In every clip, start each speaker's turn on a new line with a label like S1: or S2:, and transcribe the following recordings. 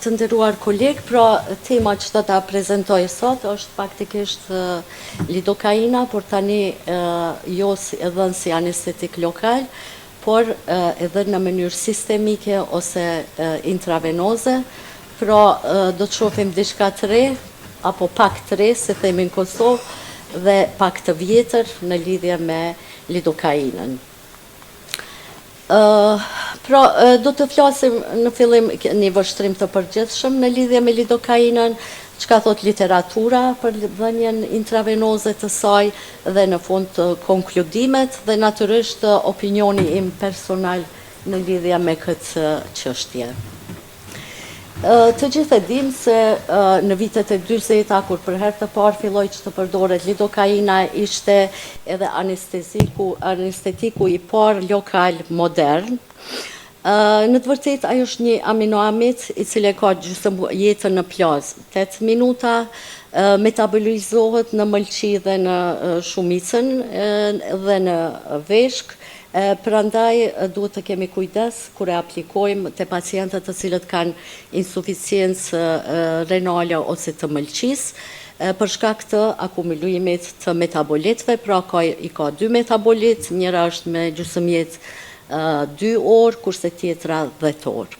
S1: të nderuar kolegë, pra tema që do ta prezantoj sot është faktikisht lidokaina, por tani jo edhe si anestetik lokal, por edhe në mënyrë sistemike ose intravenoze. Pra do të shohim diçka të re, apo pak të re, si themi në Kosovë, dhe pak të vjetër në lidhje me lidokainën. Pra, do të flasim në fillim një vështrim të përgjithshëm në lidhje me lidokainën, çka thot literatura për dhënien intravenoze të saj dhe në fund konkludimet dhe natyrisht opinioni im personal në lidhje me këtë çështje. Të gjithë e dim se në vitet e 40-ta, kur për herë të parë filloi që të përdoret lidokaina, ishte edhe anestetiku i parë lokal modern. Në të vërtetë ajo është një aminoamid i cili ka gjysmë jetën në plazmë, 8 minuta, metabolizohet në mëlçi dhe në shumicën dhe në veshk. Prandaj duhet të kemi kujdes kur e aplikojmë te pacientët të cilët kanë insuficiencë renale ose të mëlçisë, për shkak të akumulimit të metabolitëve, pra i ka dy metabolit, njëra është me gjysmëjetë 2 orë, kurse tjetra 10 orë.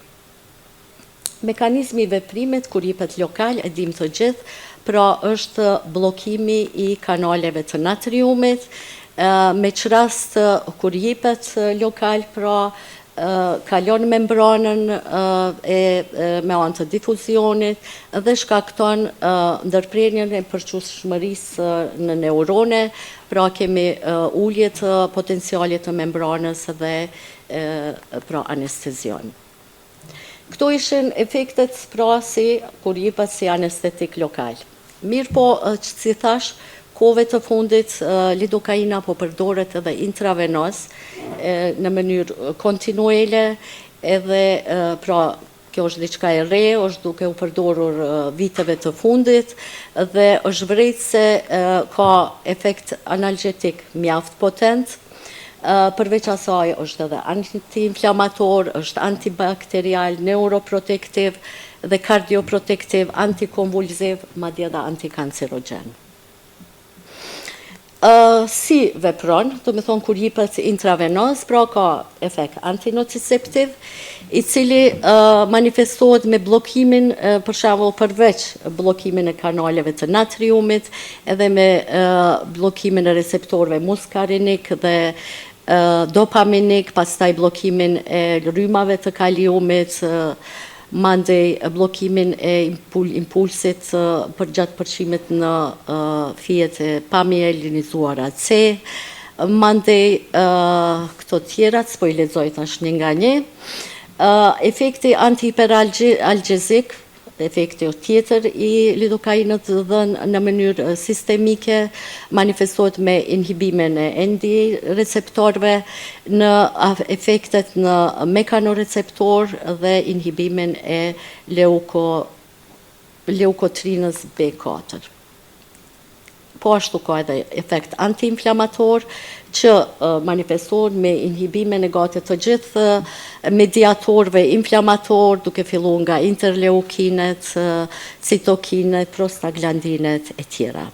S1: Mekanizmi i veprimit kur jepet lokal e dim të gjithë, pra është bllokimi i kanaleve të natriumit, me që rast kur jepet lokal, pra kalon membranën me anë të difuzionit dhe shkakton ndërprerjen e përqufshmërisë në neurone, pra kemi ulje të potencialit të membranës dhe pra anestezion. Këto ishin efektet pra si kur jepet si anestetik lokal. Mirë po, që si thash, kohëve të fundit lidokaina po përdoret edhe intravenoz në mënyrë kontinuele, edhe pra kjo është diçka e re, është duke u përdorur viteve të fundit dhe është vërejtë se ka efekt analgetik mjaft potent. Përveç asaj është edhe antiinflamator, është antibakterial, neuroprotektiv dhe kardioprotektiv, antikonvulsiv, madje edhe antikancerogen. Si vepron, do me thonë kur jepet intravenoz, pra ka efekt antinociceptiv, i cili manifestohet me bllokimin, për shembull përveç bllokimin e kanaleve të natriumit, edhe me bllokimin e receptorëve muskarinik dhe dopaminik, pastaj bllokimin e rrymave të kaliumit, mandej bllokimin e impulsit për gjatë përshimit në fijet e pamielinizuara C, mandej këto tjerat, s'po i lexoj tash një nga një. Efekti antihiperalgjezik, efekti tjetër i lidokainës dhënë në mënyrë sistemike, manifestohet me inhibimin e NMDA receptorëve, në efektet në mekanoreceptor dhe inhibimin e leukotrinës B4. Po ashtu ka edhe efekt antiinflamator që manifestohet me inhibimin negativ të gjithë mediatorëve inflamator, duke filluar nga interleukinet, citokinet, prostaglandinet e tjera.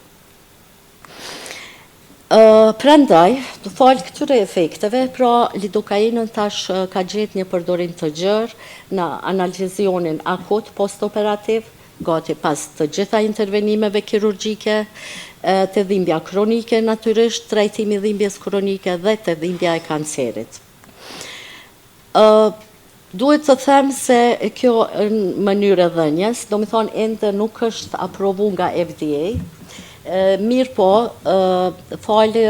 S1: Prandaj, të falë këtyre efekteve, pra lidokainën tash ka gjetë një përdorim të gjerë në analgezionin akut postoperativ, gati pas të gjitha intervenimeve kirurgjike, të dhimbja kronike natyrisht, trajtimi dhimbjes kronike dhe të dhimbja e kancerit. Duhet të them se kjo në mënyrë e dhënjes, do me thonë ende nuk është aprovu nga FDA, mirë po, falë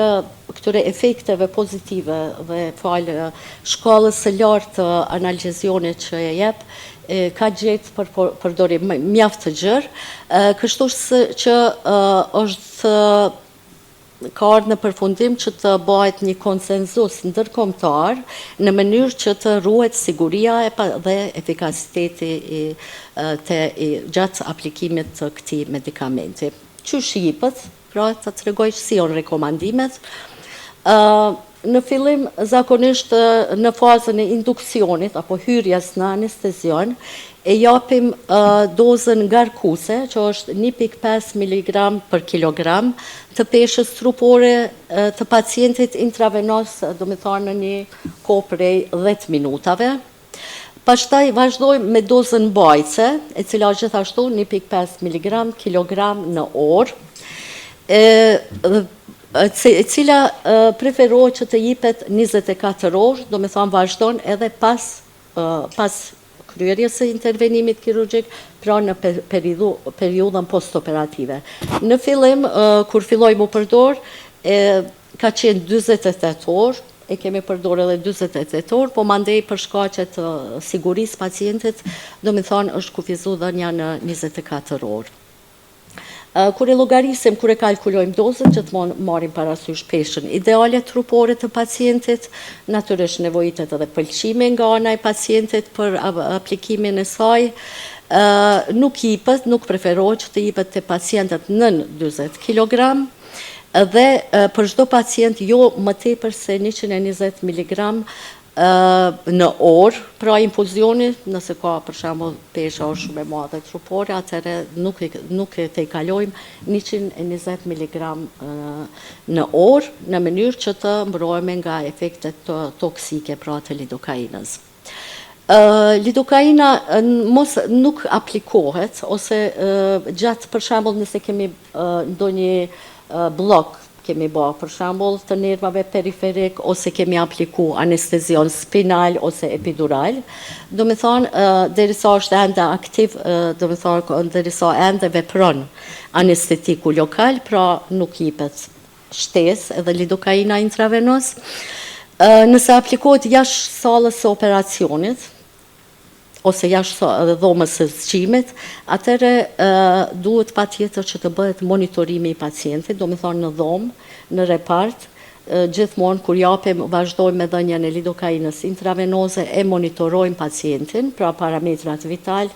S1: këtyre efekteve pozitive dhe falë shkallës së lartë të analgezionit që e jep, ka gjetë për përdorim mjaft të gjerë, kështu që është ka ardhur në përfundim që të bëhet një konsenzus ndërkombëtar në mënyrë që të ruhet siguria dhe efikasiteti gjatë aplikimit të këtij medikamenti. Qysh jepet, pra të tregoj si janë rekomandimet. Në fillim, zakonisht në fazën e induksionit, apo hyrjes në anestezion, e japim dozën ngarkuese, që është 1,5 mg për kilogram, të peshës trupore të pacientit intravenos, do me thonë në një kohë prej 10 minutave. Pastaj vazhdojmë me dozën mbajtëse, e cila gjithashtu 1,5 mg kilogram në orë, e cila preferohet që të jepet 24 orë, do me thonë vazhdon edhe pas kryerjes së intervenimit kirurgjik, pra në periudhën post-operative. Në fillim, kur filloj mu përdor, ka qenë 48 orë, e kemi përdor edhe 48 orë, po mandej për shkaqe të sigurisë pacientit, do me thonë është kufizu dhënia në 24 orë. Kur e llogarisim, kur e kalkulojmë dozën, gjithmonë marrim parasysh peshën ideale trupore të pacientit, natyrisht nevojitet edhe pëlqimi nga ana e pacientit për aplikimin e saj. Nuk preferohet që të jepet te pacientët nën 40 kg, dhe për çdo pacient jo më tepër se 120 mg në orë, pra infuzioni, nëse ka për shembull pesha është shumë e madhe trupore, atëherë nuk e tejkalojmë 120 mg në orë, në mënyrë që të mbrohemi nga efektet toksike pra të lidokainës. Lidokaina nuk aplikohet, ose gjatë për shembull nëse kemi ndonjë blok kemi bërë, për shembull të nervave periferik, ose kemi apliku anestezion spinal ose epidural, do me thonë, derisa është ende aktiv, do me thonë, derisa ende vepron anestetiku lokal, pra nuk jepet shtesë edhe lidokaina intravenos. Nëse aplikohet jashtë sallës së operacionit, ose jashtë dhomës së zgjimit, atëherë duhet patjetër që të bëhet monitorimi i pacientit, do me thonë në dhomë, në repart, gjithmonë kur japim vazhdojmë me dhënien e lidokainës intravenoze, e monitorojmë pacientin, pra parametrat vital,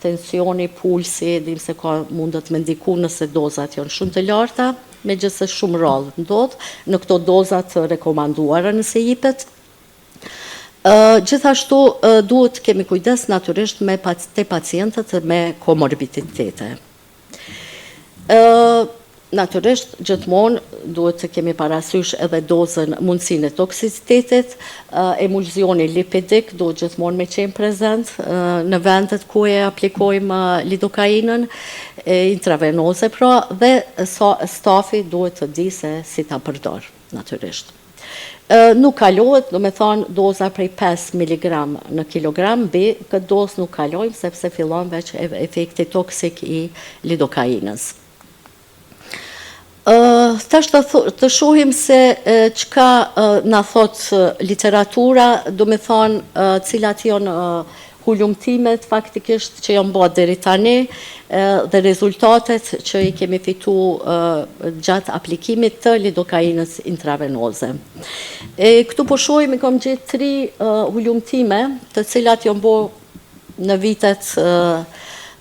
S1: tensioni, pulsi, dim se ka mundet me ndiku nëse dozat janë shumë të larta, megjithëse shumë rrallë ndodh në këto dozat rekomanduara nëse jepet. Gjithashtu duhet kemi kujdes natyrisht te pacientët me komorbiditete. Natyrisht gjithmonë duhet të kemi parasysh edhe dozën mundësinë e toksicitetit, emulzioni lipidik duhet gjithmonë me qenë prezent në vendet ku e aplikojmë lidokainën intravenoze, pra, dhe stafi duhet të di se si ta përdor, natyrisht. Nuk kalohet, do me thonë, doza prej 5 mg në kilogram, këtë dozë nuk kalojmë, sepse fillon veç efekti toksik i lidokainës. Tash të shohim se çka na thot literatura, do me thonë, cilat janë hulumtimet faktikisht që janë bërë deri tani, dhe rezultatet që i kemi fitu gjatë aplikimit të lidokainës intravenoze. Këtu po shohim, kam gjetë 3 hulumtime, të cilat janë bërë në vitet,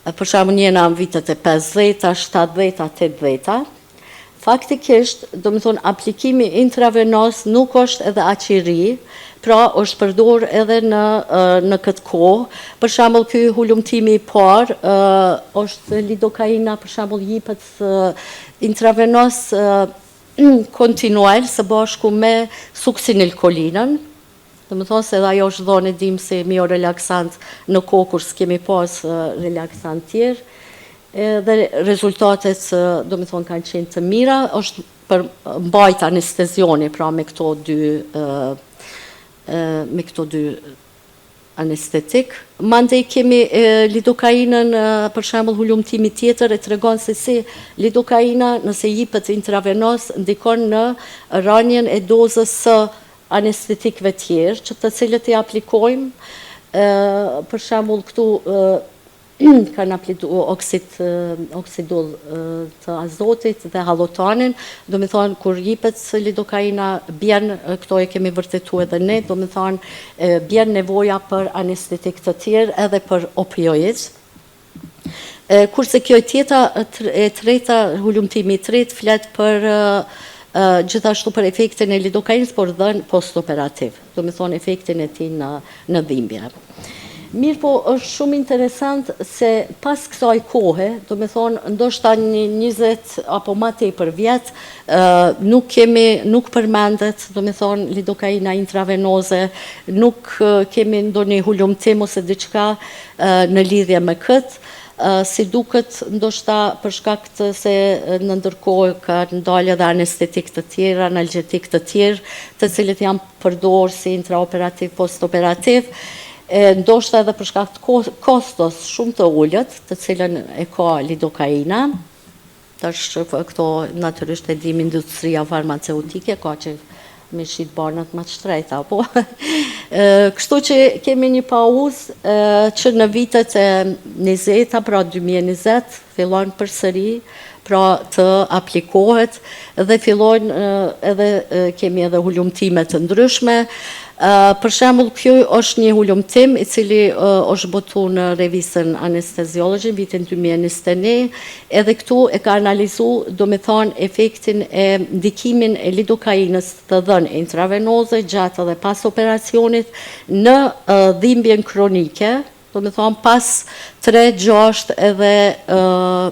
S1: për shembull njëna në vitet e 50-a, 70-a, 80-a. Faktikisht, do me thonë, aplikimi intravenos nuk është edhe aq i ri, pra është përdor edhe në këtë kohë. Për shembull, ky hulumtimi i parë është lidokaina, për shembull, jepet intravenos kontinual së bashku me suksinilkolinën. Do me thonë se edhe ajo është dhënë dim si miorelaksant në kohë kur s'kemi pas relaksant tjerë. Dhe rezultatet, do me thonë, kanë qenë të mira, është për mbajt anestezioni, pra me këto dy anestetik. Mandej kemi lidokainën, për shembull hulumtimi tjetër, e tregon se si lidokaina, nëse jepet intravenos, ndikon në rënien e dozës së anestetikëve tjerë, që të cilët i aplikojmë, për shembull këtu kanë apliku oksidull të azotit dhe halotanin, do me thonë, kur jepet lidokaina, bjen, këto e kemi vërtetu edhe ne, do me thonë, bjen nevoja për anestetik të tjerë edhe për opioid. Kurse kjo e treta, hulumtimi i tretë, flet për gjithashtu për efektin e lidokainës, por dhe post-operativ, do me thonë efektin e ti në dhimbje. Mirë po, është shumë interesant se pas kësaj kohe, do me thonë, ndoshta një 20 apo ma tepër vjet, nuk përmendet, do me thonë, lidokaina intravenoze, nuk kemi ndonjë hulumtim ose diçka në lidhje me këtë, si duket ndoshta për shkak të se në ndërkohë ka ndalë edhe anestetik të tjerë, analgetik të tjerë, të cilët janë përdorur si intraoperativ, postoperativ, ndoshta edhe për shkak të kostos shumë të ulët, të cilën e ka lidokaina. Tash këto natyrisht e dim industria farmaceutike, ka që me shqit barnat më të shtrejta, po. Kështu që kemi një pauzë që në vitet e 20, pra 2020, fillojnë përsëri, pra të aplikohet dhe fillojnë edhe kemi edhe hulumtime të ndryshme. Për shembull, kjo është një hulumtim i cili është botu në revistën Anesthesiology në vitin 2021, edhe këtu e ka analizu, do me thonë, efektin e ndikimin e lidokainës të dhënë intravenoze gjatë dhe pas operacionit në dhimbjen kronike, do me thonë pas 3, 6 edhe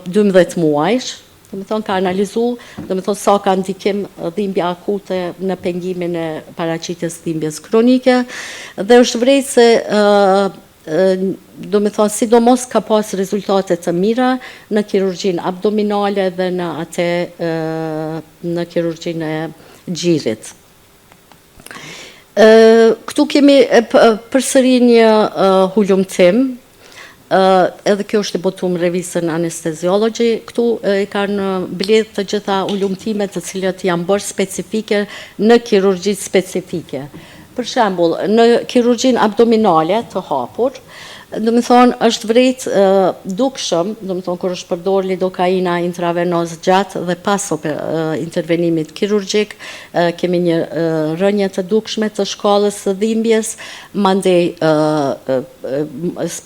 S1: 12 muajsh, do me thonë ka analizu, do me thonë sa ka ndikim dhimbja akute në pengimin e paraqitjes dhimbjes kronike, dhe është vrejtë se do me thonë sidomos ka pas rezultate të mira në kirurgjin abdominale dhe në kirurgjin e gjirit. Këtu kemi përsëri një hulumtim, edhe kjo është e botuar në revistën Anesthesiology, këtu kanë mbledhur të gjitha hulumtimet të cilat janë bërë specifike në kirurgji specifike. Për shembull, në kirurgjin abdominale të hapur, do me thonë është vrejt dukshëm, do me thonë kur është përdor lidokaina intravenoz gjatë dhe pas intervenimit kirurgjik, kemi një rënje të dukshme të shkallës së dhimbjes, mandej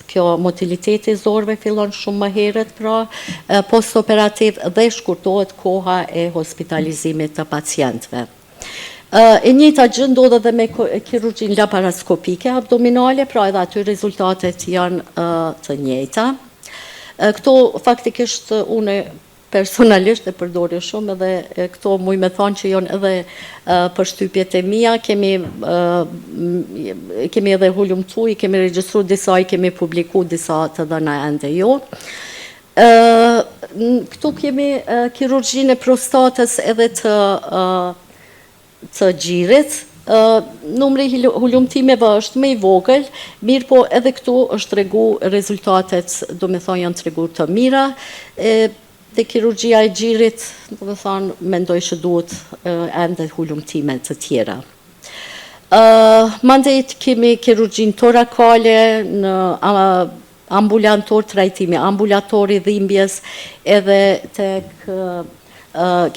S1: kjo motiliteti i zorëve fillon shumë më herët, pra post-operativ dhe shkurtohet koha e hospitalizimit të pacientëve. E njëjta gjë ndodh edhe me kirurgjin laparaskopike abdominale, pra edhe aty rezultatet janë të njëjta. Këto faktikisht unë personalisht e përdori shumë edhe këto muj me thonë që janë edhe përshtypjet e mia, kemi edhe hulumtu, i kemi regjistru disa, i kemi publiku disa të dhëna ende jo. Këtu kemi kirurgjin e prostatës edhe të gjirit, numri hulumtimeve është më i vogël, mirë po edhe këtu është tregu rezultatet, do me thonë janë tregu të mira, dhe kirurgjia e gjirit, do me thonë, mendoj që duhet ende hulumtime të tjera. Mandej kemi kirurgjin torakale në ambulantor, trajtimi ambulatori dhimbjes, edhe tek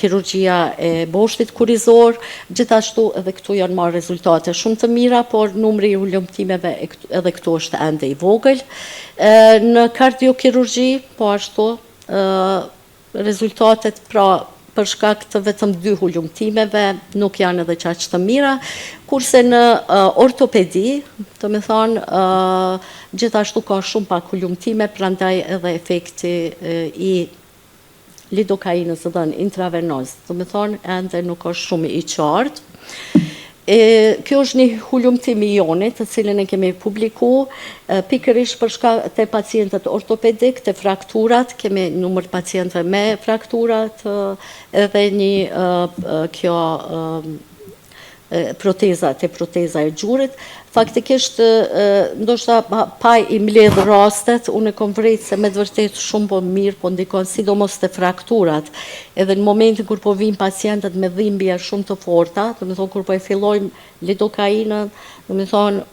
S1: kirurgjia e boshtit kurizor, gjithashtu edhe këtu janë marrë rezultate shumë të mira, por numri i hulumtimeve edhe këtu është ende i vogël. Në kardiokirurgji, po ashtu, rezultatet pra për shkak të vetëm 2 hulumtimeve nuk janë edhe qaq të mira, kurse në ortopedi, do me thonë, gjithashtu ka shumë pak hulumtime, prandaj edhe efekti i lidokainës dhe në intravenoz, do me thonë, ende nuk është shumë i qartë. Kjo është një hulumtim i jonit, të cilën e kemi publiku, pikërisht për shkak të pacientët ortopedik, të frakturat, kemi numër pacientëve me frakturat, edhe një kjo proteza e gjurit. Faktikisht, ndoshta pa i mbledh rastet, unë e kom vrejt se me të vërtet shumë po mirë, po ndikon sidomos të frakturat. Edhe në momentin kur po vinë pacientët me dhimbje shumë të forta, do me thonë kur po e fillojmë lidokainën, do me thonë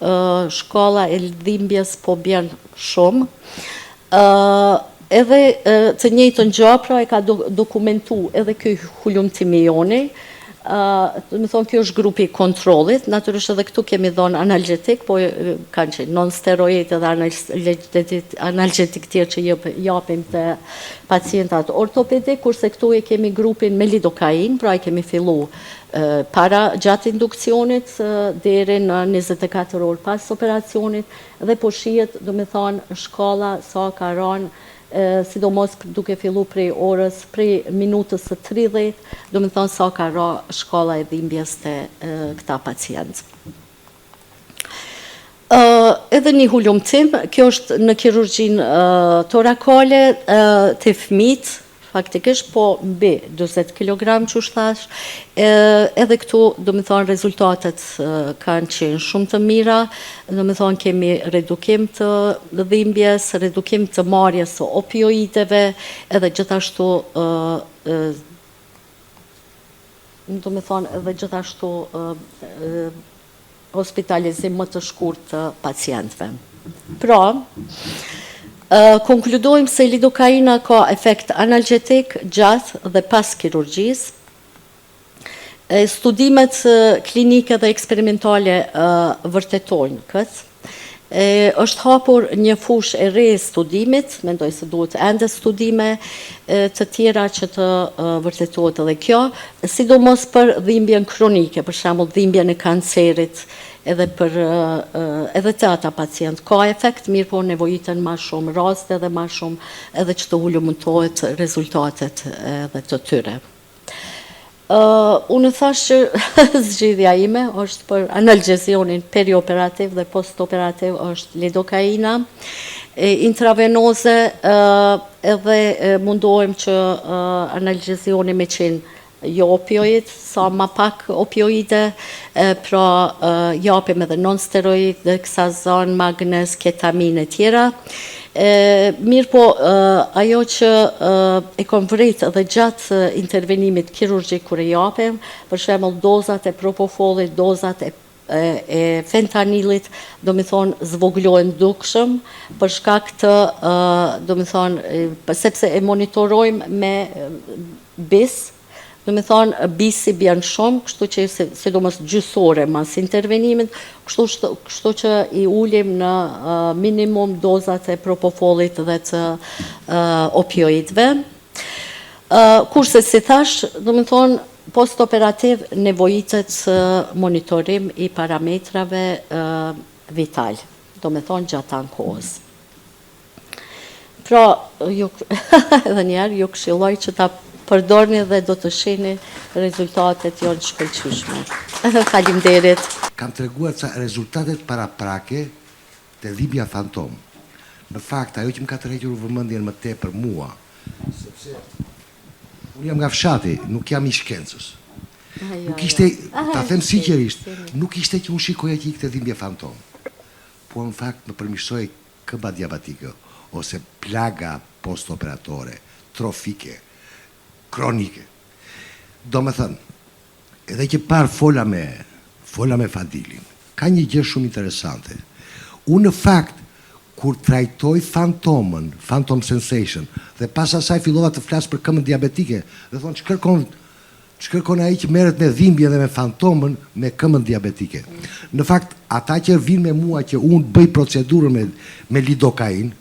S1: shkalla e dhimbjes po bjen shumë. Edhe të njëjtën gjë, pra e ka dokumentu edhe ky hulumtimi joni, më thonë, kjo është grupi kontrolit, natyrisht edhe këtu kemi dhonë analgetik, po kanë që non-steroid edhe analgetik tjerë që japim të pacientat ortopedik, kurse këtu e kemi grupin me lidokain, pra e kemi fillu para gjatë indukcionit deri në 24 orë pas operacionit, dhe po shihet, do më thonë, shkalla sa ka rënë, sidomos duke fillu prej orës, prej minutës së 30, do më thonë sa ka ra shkalla e dhimbjes të këta pacientë. Edhe një hulumtim, kjo është në kirurgjin torakale të fëmijët, faktikisht, po mbi 20 kg që është thash, edhe këtu, do më thonë, rezultatet kanë qenë shumë të mira, do më thonë, kemi redukim të dhimbjes, redukim të marrjes së opioideve, edhe gjithashtu, do më thonë, edhe gjithashtu hospitalizim më të shkurt të pacientëve. Pra, konkludojmë se lidokaina ka efekt analgetik gjatë dhe pas kirurgjisë. Studimet klinike dhe eksperimentale vërtetojnë këtë. Është hapur një fush e re studimit, mendoj se duhet ende studime të tjera që të vërtetohet edhe kjo, sidomos për dhimbjen kronike, për shembull dhimbjen e kancerit, edhe të ata pacient ka efekt, mirë po nevojiten ma shumë raste dhe ma shumë edhe që të hulumtohet rezultatet edhe të tyre. Unë thash që zgjidhja ime është për analgezionin perioperativ dhe postoperativ është lidokaina, intravenoze edhe mundohem që analgezioni me qenë jo opioid, sa ma pak opioide, pra japim edhe non-steroid, deksazon, magnez, ketamin e tjera. Mirë po, ajo që e kom vret edhe gjatë intervenimit kirurgjik kur e japim, për shembull dozat e propofolit, dozat e fentanilit, do më thonë, zvoglohen dukshëm, për shkak të, do më thonë, sepse e monitorojmë me bis, do më thonë, bisi bjanë shumë, kështu që sidomos gjysore mas intervenimit, kështu që i ulim në minimum dozat e propofolit dhe të opioidve. Kurse si thash, do më thonë, post-operativ nevojitet monitorim i parametrave vital, do më thonë gjatë kohës. Pra, edhe njerë, ju këshilloj që ta përdorni dhe do të shihni rezultatet janë shkëlqyeshme. Faleminderit.
S2: Kam treguar ca rezultatet paraprake të dhimbja fantom. Në fakt, ajo që më ka tërhequr vëmendjen më tepër mua, sepse unë jam nga fshati, nuk jam i shkencës. Nuk ishte, ta them sinqerisht, nuk ishte që unë shikoja që ikte dhimbja fantom. Po në fakt më përmirësoi këmba diabetike ose plaga postoperatore, trofike, kronike. Do me thënë, edhe që parë fola me Fadilin, ka një gjë shumë interesante. Unë në fakt, kur trajtoj fantomën, phantom sensation, dhe pas asaj fillova të flasë për këmën diabetike, dhe thonë që kërkon ai që merret me dhimbje dhe me fantomën me këmën diabetike. Në fakt, ata që vinë me mua që unë bëj procedurën me lidokain,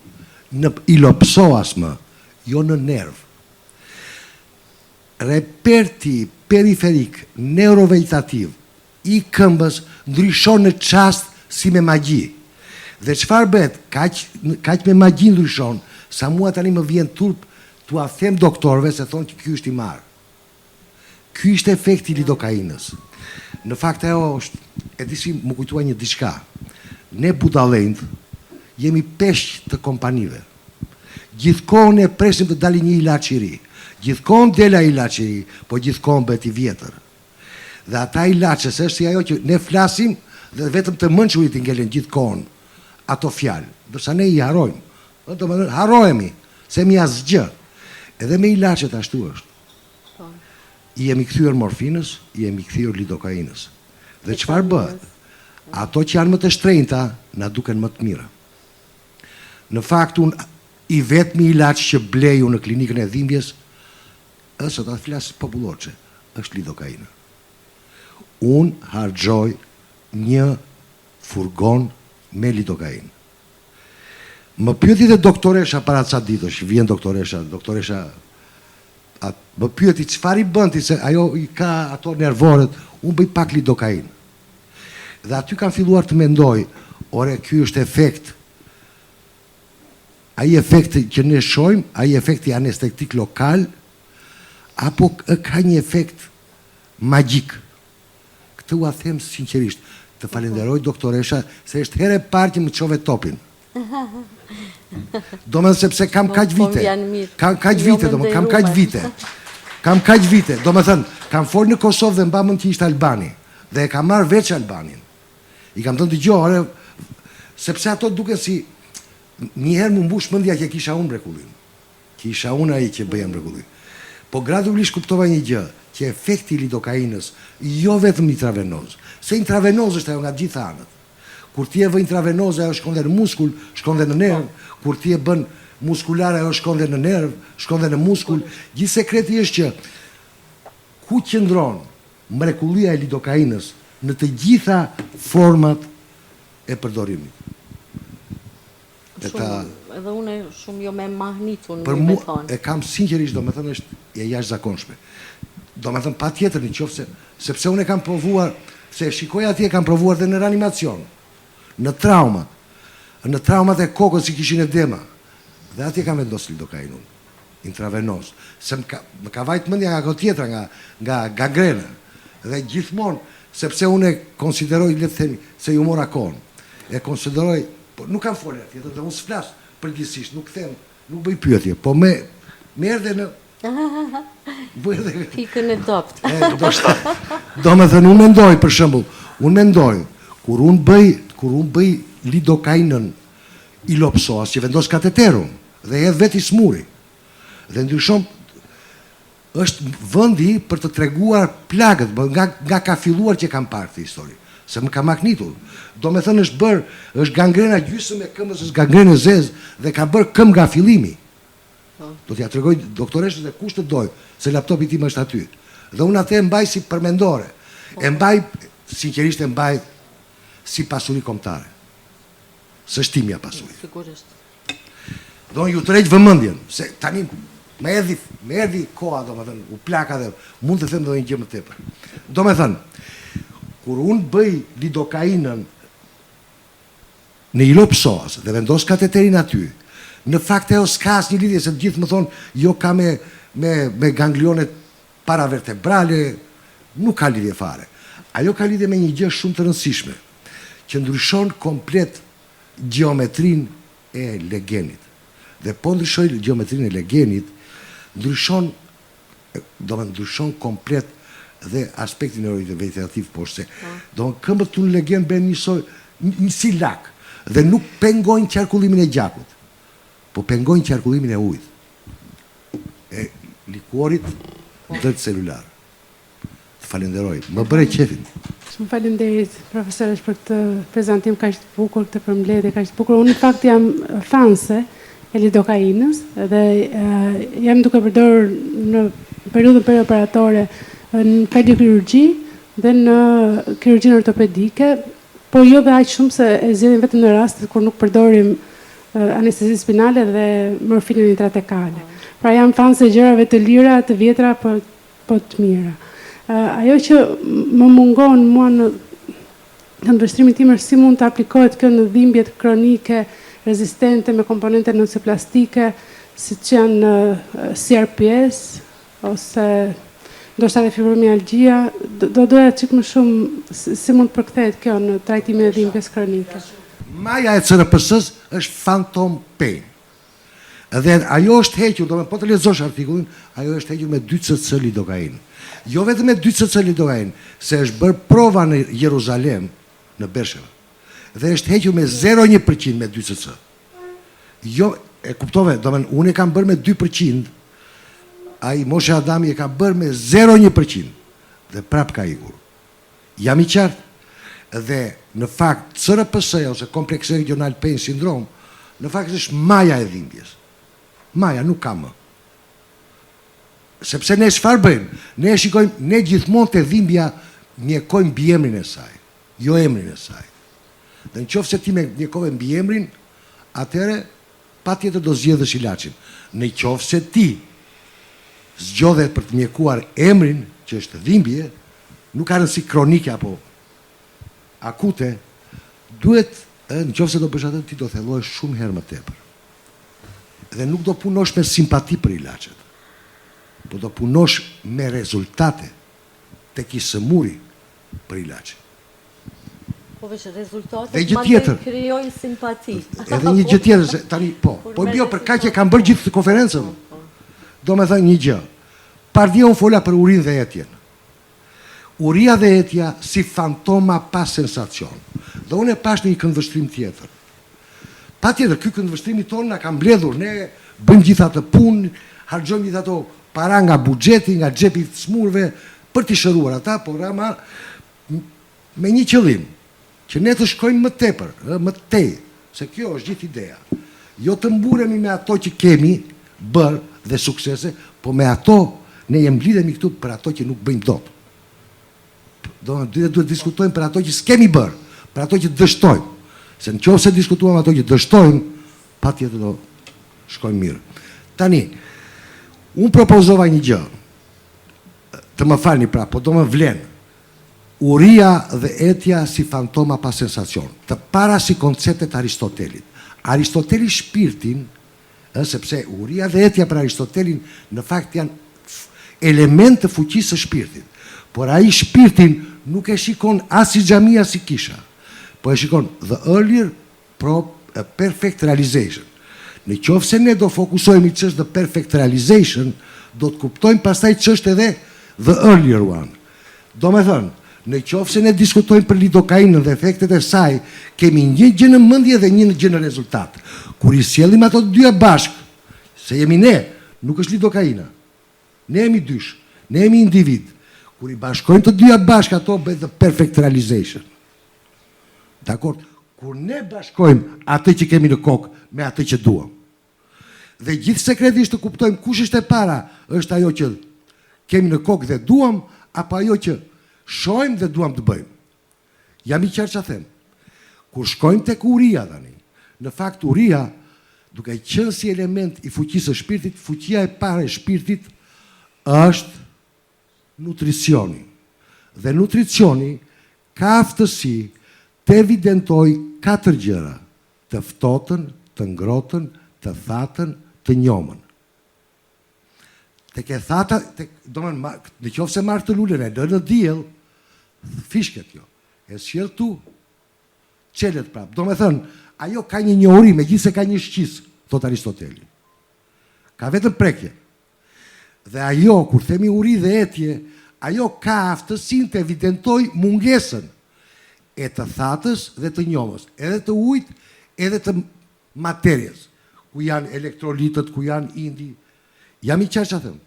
S2: i lopsoas më, jo në nervë. Reperti periferik, neurovegetativ, i këmbës ndryshon në çast si me magji. Dhe çfarë bëhet? Kaq me magji ndryshon, sa mua tani më vjen turp t'ua them doktorëve se thonë që ky është i marr. Ky është efekti i lidokainës. Në fakt ajo është, e di si më kujtua një diçka. Ne budallënt jemi peshq të kompanive. Gjithkohën e presim të dalë një ilaç i ri. Gjithkohën dela ilaç i ri, po gjithkohën bëhet i vjetër. Dhe ata ilaçes është si ajo që ne flasim dhe vetëm të mençurit i ngelen gjithkohën ato fjalë. Dorsa ne i harrojmë. Do të thonë harrohemi, se mi asgjë. Edhe me ilaçet ashtu është. I jemi kthyer morfinës, i jemi kthyer lidokainës. Dhe çfarë bëhet? Ato që janë më të shtrenjta na duken më të mira. Në fakt unë i vetmi ilaç që bleju në klinikën e dhimbjes, është ta flas popullorçe, është lidokaina. unë harxoj një furgon me lidokainë. Më pyeti dhe doktoresha para ca ditësh, vjen doktoresha më pyeti çfarë i bën ti, se ajo i ka ato nervorët, unë bëj pak lidokainë. Dhe aty kam filluar të mendoj, ore, ky është efekt, ai efekt që ne shohim, ai efekti anestetik lokal, apo ka një efekt magjik. Këtë u a them sinqerisht, të falenderoj doktoresha, se është herë e parë që më çove topin. Do me sepse kam kaq vite, kam kaq vite, do me thënë, kam folë në Kosovë dhe mba mund që ishte Albani, dhe e kam marrë veç Albanin. I kam thënë dëgjoj, sepse ato duke si, njëherë më mbush mendja që kisha unë mrekullim. Kisha unë ai që bëja mrekullim. Po gradualisht kuptova një gjë, që efekti i lidokainës, jo vetëm intravenoz, se intravenoz është ajo nga gjitha anët. Kur ti e vë intravenoz, ajo shkon dhe në muskull, shkon dhe në nerv, kur ti e bën muskular, ajo shkon dhe në nerv, shkon dhe në muskull. Gjithë sekreti është që ku qëndron mrekullia e lidokainës në të gjitha format e përdorimit.
S1: Edhe unë shumë jo me mahnitun,
S2: për mu, e kam sinqerisht, do me thënë është e jashtëzakonshme. Do me thënë pa tjetër një qofse, sepse unë e kam provuar, se shikoj atje kam provuar dhe në reanimacion, në traumat e kokës që kishin edema, dhe atje kam vendosur lidokainë, intravenoz, se më ka vajt mendja nga këtë tjetra, nga gangrena, dhe gjithmonë, sepse unë e konsideroj, le të themi, se ju mora kohën, e konsideroj, nuk kam folë atje, dhe unë s'flas përgjithsisht, nuk them, nuk bëj pyetje, po me erdhe në
S1: pikën e dopt.
S2: Do me thënë, unë mendoj, për shembull, kur unë bëj lidokainën i lopsoas, që vendos kateterun, dhe edhe veti smuri, dhe ndryshon, është vëndi për të treguar plagët, nga ka filluar që kam parë këtë histori, se më ka maknitur. Do me thënë, është gangrena gjysmë e këmbës, është gangrena zezë, dhe ka bërë këmbë nga fillimi. Do t'ja tregoj doktoreshës dhe kush të doj, se laptopi tim është aty. Dhe unë atë e mbaj si përmendore, sinqerisht e mbaj si pasuri kombëtare. Së shtimja pasuri.
S1: Sigurisht.
S2: Do ju të rejtë vëmëndjen, se tani me erdi koha, do me thënë, u plaka dhe mund të them dhe një gjë më tepër. Do me thënë, kur unë bëj lidokainën në ilopsoas dhe vendos kateterin aty, në fakt e o s'ka as një lidhje, se të gjithë më thonë, jo ka me ganglionet paravertebrale, nuk ka lidhje fare. Ajo ka lidhje me një gjë shumë të rëndësishme, që ndryshon komplet geometrin e legenit. Dhe po ndryshoj geometrin e legenit, ndryshon komplet dhe aspektin e vegetativ poshtë. Do në këmbët të në legen bën një si lak, dhe nuk pengojnë qarkullimin e gjakut, po pengojnë qarkullimin e ujit, e likuorit dhe të celular. Të falenderoj, më bëre qefin.
S3: Shumë falenderit, profesoresh, për këtë prezentim ka ishtë bukur, këtë përmbledhje ka ishtë bukur. Unë në fakt jam fanse e lidokainës dhe jam duke përdorur në periudhën perioperatore në kardiokirurgji dhe në kirurgjinë ortopedike, por jo dhe aq shumë se e zgjedhim vetëm në rastet kur nuk përdorim anestezi spinale dhe morfinën intratekale. Pra jam fanse e gjërave të lira, të vjetra, po të mira. Ajo që më mungon mua në ndërshtrimin tim është si mund të aplikohet kjo në dhimbjet kronike rezistente me komponente nënseplastike, siç janë CRPS ose ndoshta edhe fibromialgjia. Do doja çik më shumë si mund të përkthehet kjo në trajtimin e dhimbjes kronike.
S2: Maja e CRPS-s është phantom pain. Dhe ajo është hequr, po të lexosh artikullin, ajo është hequr me 2cc lidokainë. Jo vetëm me 2cc lidokainë, se është bërë prova në Jeruzalem, në Bersheva, dhe është hequr me 0,1% me 2cc. Jo, e kuptove, unë e kam bërë me 2%, ai Moshe Adami e ka bërë me 0,1%, dhe prap ka ikur. Jam i qartë, dhe në fakt, CRPS-ja ose kompleks regional pain syndrome, në fakt është maja e dhimbjes. Maja nuk ka më. Sepse ne çfarë bëjmë? Ne shikojmë, ne gjithmonë te dhimbja mjekojmë mbiemrin e saj, jo emrin e saj. Dhe në qoftë se ti mjekove mbiemrin, atëre pa tjetër do zgjedhësh ilaçin. Në qoftë se ti zgjodhet për të mjekuar emrin, që është dhimbje, nuk ka rëndësi kronike apo akute, duhet, në qoftë se do bësh atë, ti do thellohesh shumë herë më tepër. Dhe nuk do punosh me simpati për ilaçet, po do punosh me rezultate tek i sëmuri për ilaçin.
S1: Po veç rezultatet
S2: Dhe gjë tjetër.
S1: Krijojnë simpati.
S2: Edhe një gjë tjetër, se tani po për kaq e kam bërë gjithë konferencën. Do me thënë një gjë. Pardia unë fola për urinë dhe etjen. Uria dhe etja si fantoma pa sensacion. Dhe unë e pash në një këndvështrim tjetër. Pa tjetër, ky këndvështrimi tonë na ka mbledhur, ne bëjmë gjitha të punë, harxojmë gjitha ato para nga buxheti, nga xhepi i smurve, për t'i shëruar ata, por ama me një qëllim, që ne të shkojmë më tepër, më tej, se kjo është gjithë ideja. Jo të mburemi me ato që kemi bërë dhe suksese, po me ato ne jem lidhemi këtu për ato që nuk bëjmë dot. Duhet diskutojmë për ato që s'kemi bërë, për ato që dështojmë. Se në qoftë se diskutuam ato që dështojmë, patjetër do shkojmë mirë. Tani, unë propozova një gjë, të më falni pra, po do më vlen. Uria dhe etja si fantoma pa sensacion, të para si konceptet Aristotelit. Aristoteli shpirtin, sepse uria dhe etja për Aristotelin në fakt janë element të fuqisë së shpirtit. Por ai shpirtin nuk e shikon as si xhamia si kisha, po e shikon the earlier perfect realization. Në qoftë se ne do fokusohemi ç'është the perfect realization, do të kuptojmë pastaj ç'është edhe the earlier one. Do me thënë, në qoftë se ne diskutojmë për lidokainën dhe efektet e saj, kemi një gjë në mendje dhe një gjë në rezultat. Kur i sjellim ato të dyja bashk, se jemi ne, nuk është lidokaina. Ne jemi dysh, ne jemi individ. Kur i bashkojmë të dyja bashk, ato bëhet the perfect realization. Dakor? Kur ne bashkojmë atë që kemi në kokë me atë që duam. Dhe gjithë sekretisht të kuptojmë kush është e para, është ajo që kemi në kokë dhe duam, apo ajo që shojmë dhe duam të bëjmë. Jam i qartë që them. Kur shkojmë tek uria tani, në fakt uria, duke qenë si element i fuqisë së shpirtit, fuqia e parë e shpirtit është nutricioni. Dhe nutricioni ka aftësi të evidentoj 4 gjëra: të ftotën, të ngrotën, të thatën, të njomën. Tek e thata, në qoftë se marrë të lullën e në diell, fishket jo. E sjell tu, qelet prap. Do me thënë, ajo ka një njohuri, me gjithë se ka një shqis, thot Aristoteli. Ka vetëm prekje. Dhe ajo, kur themi uri dhe etje, ajo ka aftësinë të evidentoj mungesën e të thatës dhe të njomës, edhe të ujit, edhe të materjes, ku janë elektrolitët, ku janë indi. Jam i qartë që thëmë.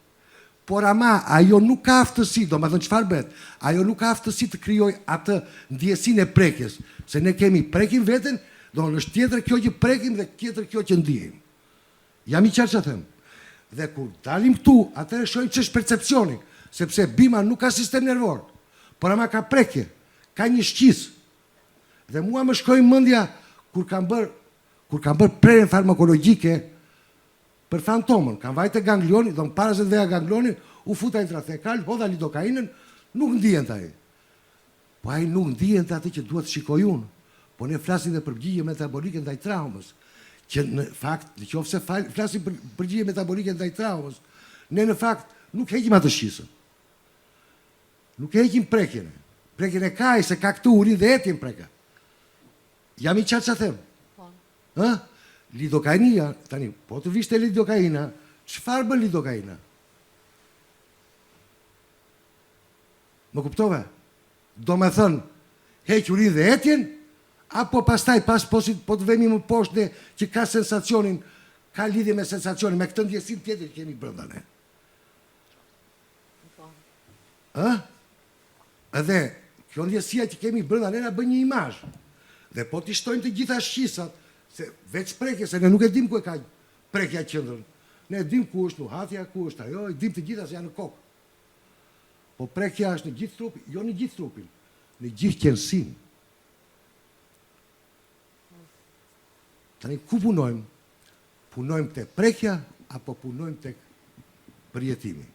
S2: Por ama, ajo nuk ka aftësi, do me thënë qëfar bet, ajo nuk ka aftësi të kryoj atë ndjesin e prekjes, se ne kemi prekim veten, do në është tjetër kjo që prekim dhe tjetër kjo që ndijim. Jam i qartë që thëmë. Dhe kur dalim këtu, atëre shojmë që është percepcioni, sepse bima nuk ka sistem nervor, por ama ka prekje, ka një shqis. Dhe mua më shkojnë mendja kur kam bërë prerjen farmakologjike për fantomën, kam vajtë ganglioni, do në para se të veja ganglioni, u futa intrathekal, hodha lidokainën, nuk ndihen të aji. Po aji nuk ndihen të atë që duhet shikoj unë, po ne flasim dhe përgjigje metabolike ndaj traumës, që në fakt, në qoftë se flasim për përgjigje metabolike ndaj traumës, ne në fakt nuk heqim atë shqisën. Nuk heqim prekjene. Prekjene ka e se ka këtu urin dhe etim preka. Jam i qatë që them. Lidokainia, tani, po të vishte lidokaina, çfarë bën lidokaina? Më kuptove? Do me thënë, heq urin dhe etjen, apo pastaj, po të vemi më poshtë që ka sensacionin, ka lidhje me sensacionin, me këtë ndjesin tjetër që kemi brenda ne. Edhe, kjo ndjesia që kemi brenda ne na bën një imazh. Dhe po t'i shtojnë të gjitha shqisat, se veç prekje, se ne nuk e dim ku e ka prekja qëndrën. Ne e dim ku është nuhatja, ku është ajo, e dim të gjitha se janë në kokë. Po prekja është në gjithë trupin, jo në gjithë trupin, në gjithë qenësin. Tani ku punojmë? Punojmë të prekja apo punojmë të përjetimi?